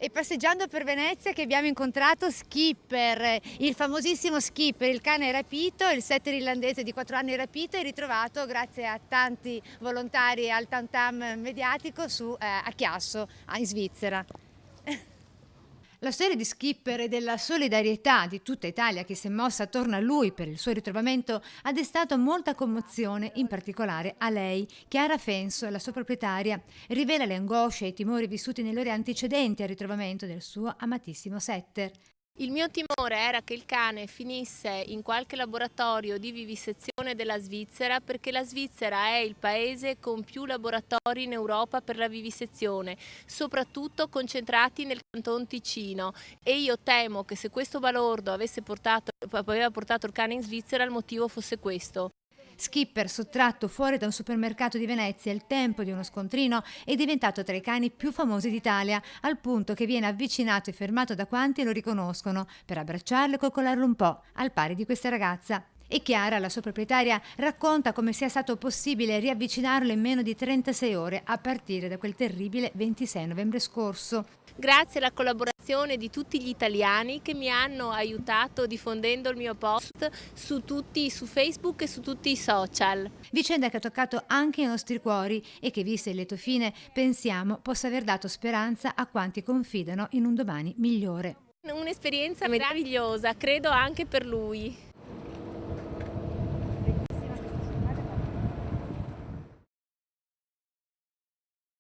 E passeggiando per Venezia che abbiamo incontrato Skipper, il famosissimo Skipper, il cane rapito, il setter irlandese di 4 anni rapito e ritrovato grazie a tanti volontari e al tam tam mediatico a Chiasso, in Svizzera. La storia di Skipper e della solidarietà di tutta Italia che si è mossa attorno a lui per il suo ritrovamento ha destato molta commozione, in particolare a lei. Chiara Fenso, la sua proprietaria, rivela le angosce e i timori vissuti nelle ore antecedenti al ritrovamento del suo amatissimo setter. Il mio timore era che il cane finisse in qualche laboratorio di vivisezione della Svizzera, perché la Svizzera è il paese con più laboratori in Europa per la vivisezione, soprattutto concentrati nel Canton Ticino, e io temo che se questo balordo aveva portato il cane in Svizzera, il motivo fosse questo. Skipper, sottratto fuori da un supermercato di Venezia il tempo di uno scontrino, è diventato tra i cani più famosi d'Italia, al punto che viene avvicinato e fermato da quanti lo riconoscono per abbracciarlo e coccolarlo un po', al pari di questa ragazza. E Chiara, la sua proprietaria, racconta come sia stato possibile riavvicinarlo in meno di 36 ore a partire da quel terribile 26 novembre scorso. Grazie alla collaborazione di tutti gli italiani che mi hanno aiutato diffondendo il mio post su Facebook e su tutti i social. Vicenda che ha toccato anche i nostri cuori e che, vista il lieto fine, pensiamo possa aver dato speranza a quanti confidano in un domani migliore. Un'esperienza meravigliosa, credo anche per lui.